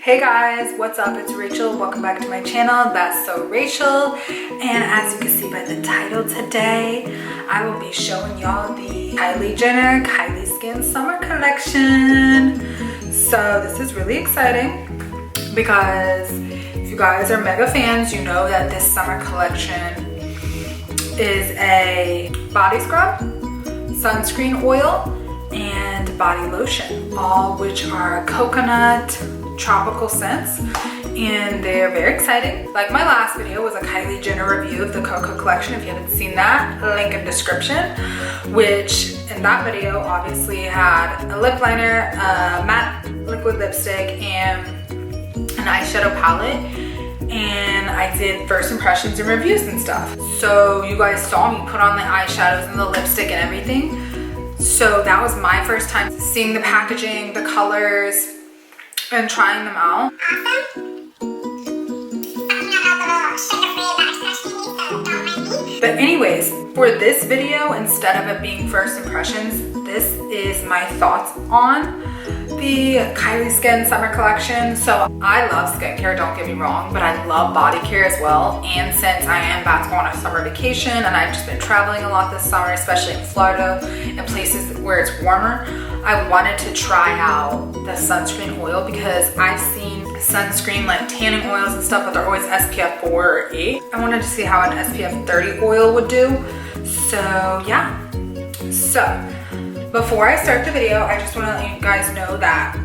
Hey guys, what's up? It's Rachel. Welcome back to my channel. That's So Rachel. And as you can see by the title today, I will be showing y'all the Kylie Jenner Kylie Skin Summer Collection. So this is really exciting because if you guys are mega fans, you know that this summer collection is a body scrub, sunscreen oil, and body lotion, all which are coconut tropical scents, and they're very exciting. Like my last video was a Kylie Jenner review of the Coco collection. If you haven't seen that, link in description, which in that video obviously had a lip liner, a matte liquid lipstick, and an eyeshadow palette, and I did first impressions and reviews and stuff. So you guys saw me put on the eyeshadows and the lipstick and everything. So that was my first time seeing the packaging, the colors, and trying them out. But anyways, for this video, instead of it being first impressions, this is my thoughts on the Kylie Skin Summer Collection. So I love skincare, don't get me wrong, but I love body care as well. And since I am about to go on a summer vacation and I've just been traveling a lot this summer, especially in Florida and places where it's warmer, I wanted to try out the sunscreen oil because I've seen sunscreen like tanning oils and stuff, but they're always SPF 4 or 8. I wanted to see how an SPF 30 oil would do. So yeah. So before I start the video, I just want to let you guys know that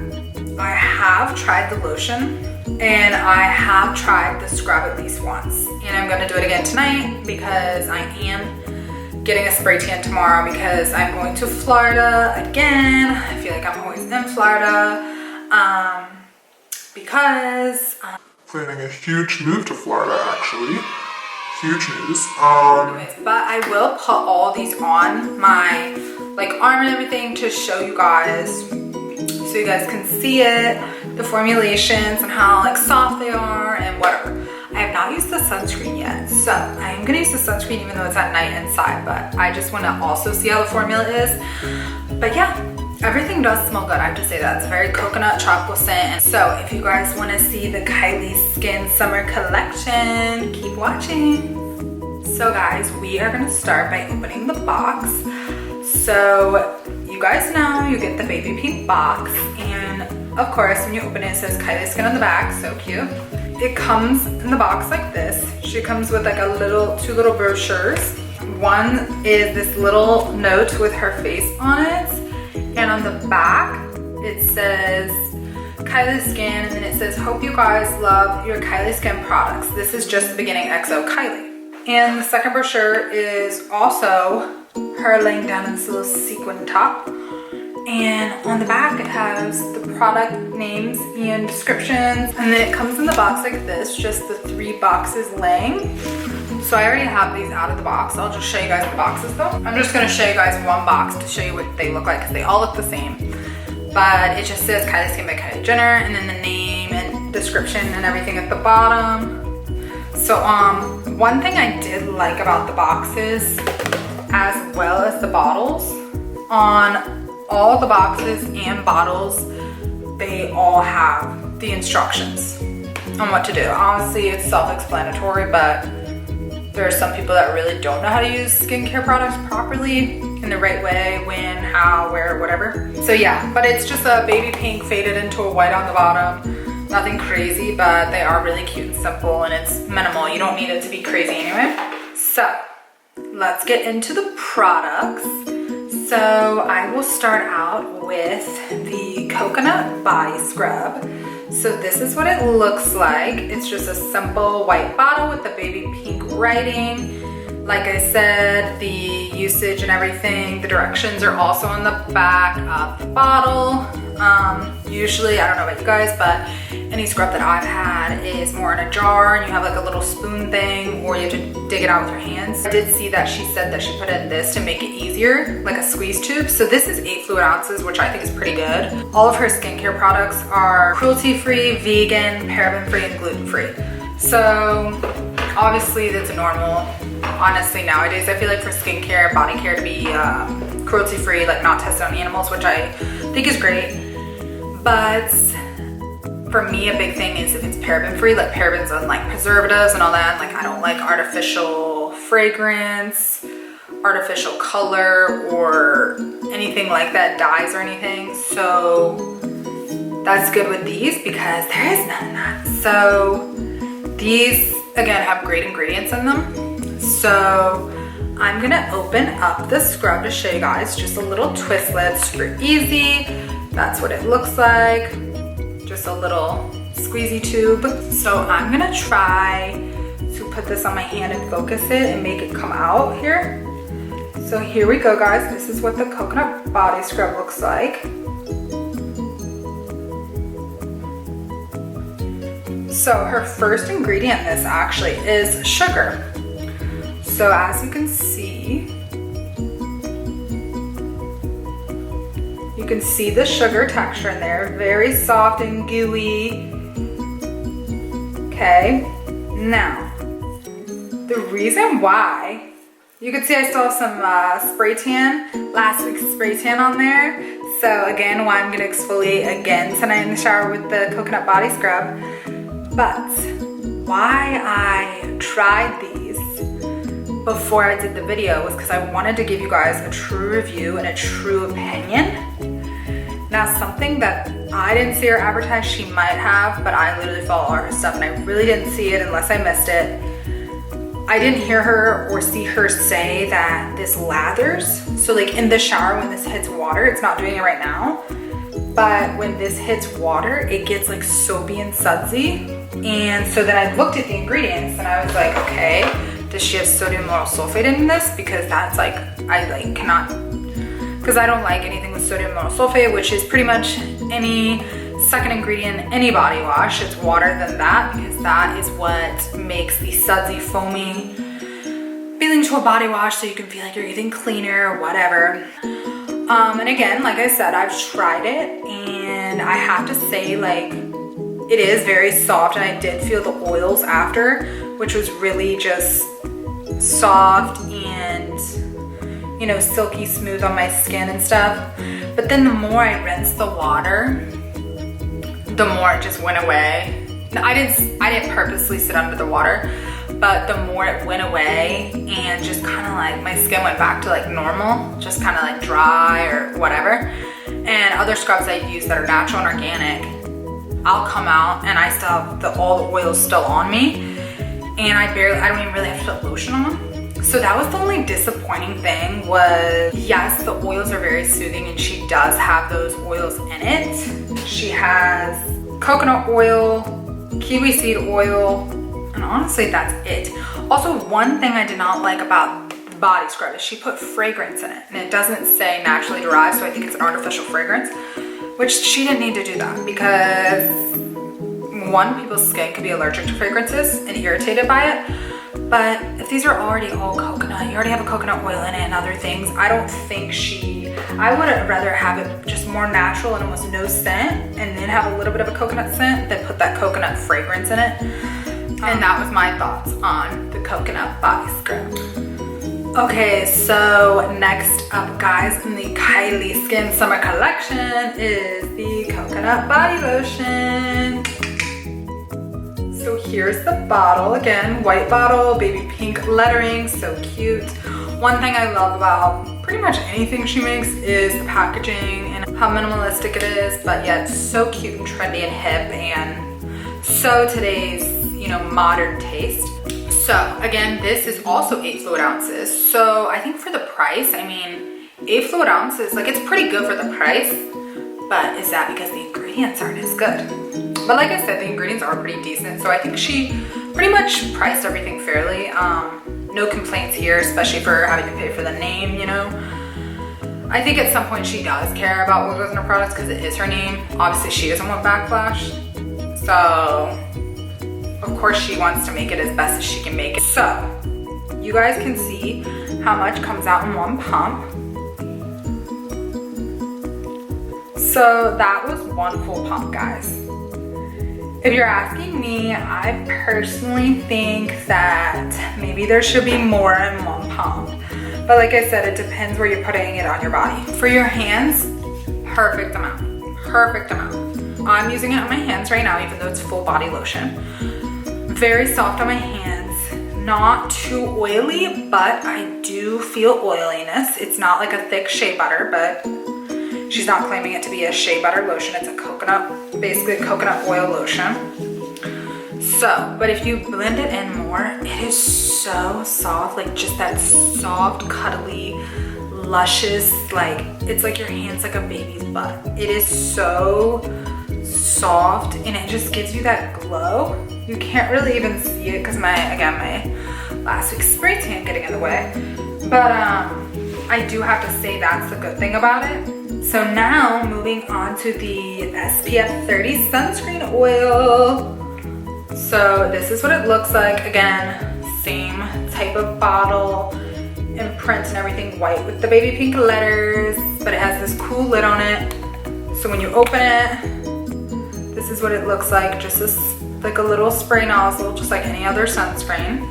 I have tried the lotion and I have tried the scrub at least once. And I'm going to do it again tonight because I am getting a spray tan tomorrow because I'm going to Florida again. I feel like I'm always in Florida because planning a huge move to Florida, actually. Huge news. Anyways, but I will put all these on my arm and everything to show you guys so you guys can see it, the formulations and how soft they are and whatever. I have not used the sunscreen yet, so I am gonna use the sunscreen even though it's at night inside, but I just want to also see how the formula is. But yeah, everything does smell good. I have to say that it's a very coconut tropical scent. So if you guys want to see the Kylie Skin Summer Collection, keep watching. So guys, we are gonna start by opening the box. So you guys know you get the baby pink box, and of course when you open it, it says Kylie Skin on the back. So cute. It comes in the box like this. She comes with two little brochures. One is this little note with her face on it, and on the back it says Kylie Skin, and then it says, hope you guys love your Kylie Skin products. This is just the beginning, XO Kylie. And the second brochure is also her laying down in this little sequin top. And on the back it has the product names and descriptions, and then it comes in the box like this, just the 3 boxes laying. So I already have these out of the box. I'll just show you guys the boxes though. I'm just gonna show you guys one box to show you what they look like because they all look the same. But it just says Kylie Skin by Kylie Jenner, and then the name and description and everything at the bottom. So one thing I did like about the boxes as well as the bottles, on all the boxes and bottles, they all have the instructions on what to do. Honestly, it's self-explanatory, but there are some people that really don't know how to use skincare products properly in the right way, when, how, where, whatever. So yeah, but it's just a baby pink faded into a white on the bottom. Nothing crazy, but they are really cute and simple, and it's minimal. You don't need it to be crazy anyway. So let's get into the products. So I will start out with the coconut body scrub. So this is what it looks like. It's just a simple white bottle with the baby pink writing. Like I said, the usage and everything, the directions are also on the back of the bottle. Usually, I don't know about you guys, but any scrub that I've had is more in a jar and you have a little spoon thing, or you have to dig it out with your hands. I did see that she said that she put in this to make it easier, like a squeeze tube. So this is 8 fluid ounces, which I think is pretty good. All of her skincare products are cruelty-free, vegan, paraben-free, and gluten-free. So obviously that's normal. Honestly, nowadays I feel like for skincare, body care to be cruelty-free, not tested on animals, which I think is great. But for me, a big thing is if it's paraben free, like parabens and like preservatives and all that. Like I don't like artificial fragrance, artificial color, or anything like that, dyes or anything. So that's good with these because there is none of that. So these again have great ingredients in them. So I'm gonna open up the scrub to show you guys just a little twist lid, super easy. That's what it looks like. Just a little squeezy tube. So I'm gonna try to put this on my hand and focus it and make it come out here. So here we go, guys. This is what the coconut body scrub looks like. So her first ingredient in this actually is sugar. So as you can see the sugar texture in there, very soft and gooey. Okay, now the reason why, you can see I still have some spray tan, last week's spray tan on there. So again, why I'm gonna exfoliate again tonight in the shower with the coconut body scrub. But why I tried these before I did the video was because I wanted to give you guys a true review and a true opinion. Now, something that I didn't see her advertise, she might have, but I literally follow all her stuff and I really didn't see it unless I missed it. I didn't hear her or see her say that this lathers. So like in the shower when this hits water, it's not doing it right now, but when this hits water, it gets like soapy and sudsy. And so then I looked at the ingredients and I was like, okay, does she have sodium lauryl sulfate in this? Because that's like, I like cannot, because I don't like anything with sodium lauryl sulfate, which is pretty much any second ingredient in any body wash. It's water than that, because that is what makes the sudsy, foamy feeling to a body wash, so you can feel like you're getting cleaner or whatever. And again, like I said, I've tried it and I have to say, like, it is very soft, and I did feel the oils after, which was really just soft and, you know, silky smooth on my skin and stuff. But then the more I rinsed the water, the more it just went away. I didn't purposely sit under the water, but the more it went away and just kind of like my skin went back to like normal, just kind of like dry or whatever. And other scrubs I use that are natural and organic, I'll come out and I still have all the oils still on me, and I don't even really have to put lotion on. So that was the only disappointing thing was, yes, the oils are very soothing and she does have those oils in it. She has coconut oil, kiwi seed oil, and honestly that's it. Also, one thing I did not like about the body scrub is she put fragrance in it, and it doesn't say naturally derived, so I think it's an artificial fragrance, which she didn't need to do that, because one, people's skin could be allergic to fragrances and irritated by it. But if these are already all coconut, you already have a coconut oil in it and other things, I don't think I would rather have it just more natural and almost no scent, and then have a little bit of a coconut scent than put that coconut fragrance in it. And that was my thoughts on the coconut body scrub. Okay, so next up, guys, in the Kylie Skin Summer Collection is the coconut body lotion. So here's the bottle, again, white bottle, baby pink lettering, so cute. One thing I love about pretty much anything she makes is the packaging and how minimalistic it is, but yet so cute and trendy and hip, and so today's, you know, modern taste. So again, this is also 8 fluid ounces. So I think for the price, I mean, 8 fluid ounces, like, it's pretty good for the price, but is that because the ingredients aren't as good? But like I said, the ingredients are pretty decent, so I think she pretty much priced everything fairly. No complaints here, especially for having to pay for the name, you know. I think at some point she does care about what goes in her products because it is her name. Obviously she doesn't want backlash, so of course she wants to make it as best as she can make it. So you guys can see how much comes out in one pump. So that was one full pump, guys. If you're asking me, I personally think that maybe there should be more in one pump. But like I said, it depends where you're putting it on your body. For your hands, perfect amount, perfect amount. I'm using it on my hands right now, even though it's full body lotion. Very soft on my hands, not too oily, but I do feel oiliness. It's not like a thick shea butter, but she's not claiming it to be a shea butter lotion. It's a coconut, basically coconut oil lotion. So, but if you blend it in more, it is so soft, like just that soft, cuddly, luscious, like it's like your hand's like a baby's butt. It is so soft and it just gives you that glow. You can't really even see it because my last week's spray tan getting in the way. But I do have to say that's the good thing about it. So now moving on to the SPF 30 sunscreen oil. So this is what it looks like. Again, same type of bottle and print and everything, white with the baby pink letters, but it has this cool lid on it. So when you open it, this is what it looks like. Just this, like a little spray nozzle, just like any other sunscreen.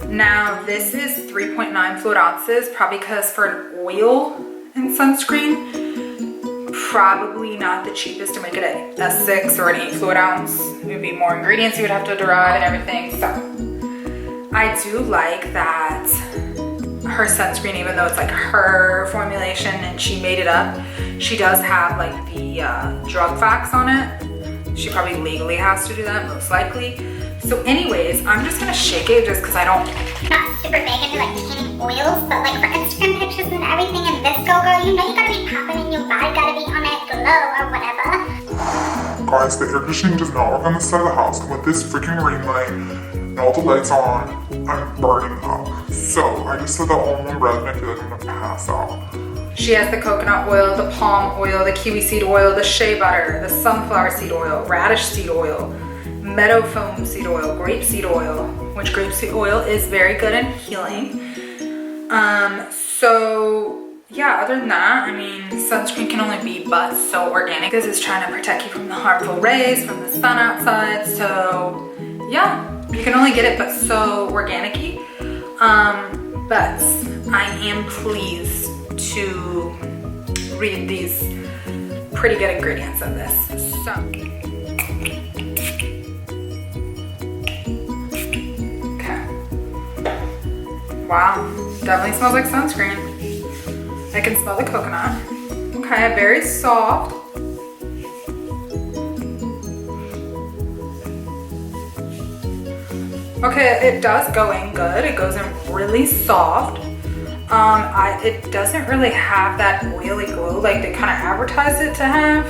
Now this is 3.9 fluid ounces, probably because for an oil in sunscreen, probably not the cheapest to make it a 6 or an 8 fluid ounce. It would be more ingredients you would have to derive and everything. So I do like that her sunscreen, even though it's like her formulation and she made it up, she does have like the drug facts on it. She probably legally has to do that, most likely. So anyways, I'm just gonna shake it just because I don't... Not super big into like tanning oils, but like for Instagram pictures and everything and VSCO, girl, you know you gotta be popping in your body, gotta be on that glow or whatever. Guys, the air conditioning does not work on this side of the house, and with this freaking ring light and all the lights on, I'm burning up. So I just said that all in one breath and I feel like I'm gonna pass out. She has the coconut oil, the palm oil, the kiwi seed oil, the shea butter, the sunflower seed oil, radish seed oil, meadow foam seed oil, grape seed oil, which grape seed oil is very good and healing. So yeah, other than that, I mean, sunscreen can only be but so organic because it's trying to protect you from the harmful rays from the sun outside. So yeah, you can only get it but so organic-y. But I am pleased to read these pretty good ingredients of this. So okay, wow, definitely smells like sunscreen. I can smell the coconut. Okay, very soft. Okay, it does go in good. It goes in really soft. It doesn't really have that oily glow like they kind of advertised it to have.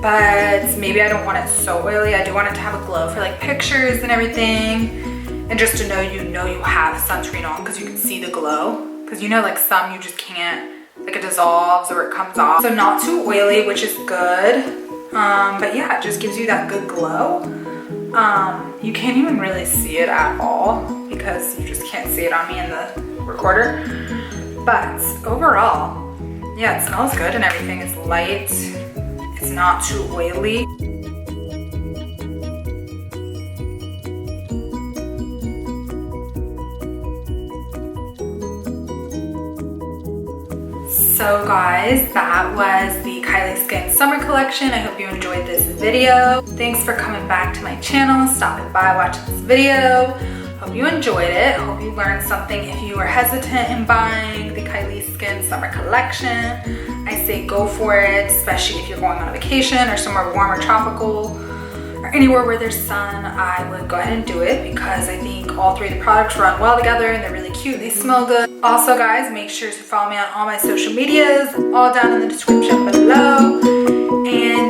But maybe I don't want it so oily. I do want it to have a glow for like pictures and everything. And just to know you have sunscreen on because you can see the glow. Because you know, like some you just can't, like it dissolves or it comes off. So not too oily, which is good. But yeah, it just gives you that good glow. You can't even really see it at all because you just can't see it on me in the recorder. But overall, yeah, it smells good and everything. It's light. It's not too oily. So guys, that was the Kylie Skin Summer Collection. I hope you enjoyed this video. Thanks for coming back to my channel, stopping by, watching this video. Hope you enjoyed it. Hope you learned something. If you were hesitant in buying the Kylie Skin Summer Collection, I say go for it, especially if you're going on a vacation or somewhere warm or tropical or anywhere where there's sun. I would go ahead and do it because I think all three of the products run well together and they're really cute. They smell good. Also guys, make sure to follow me on all my social medias, all down in the description below. And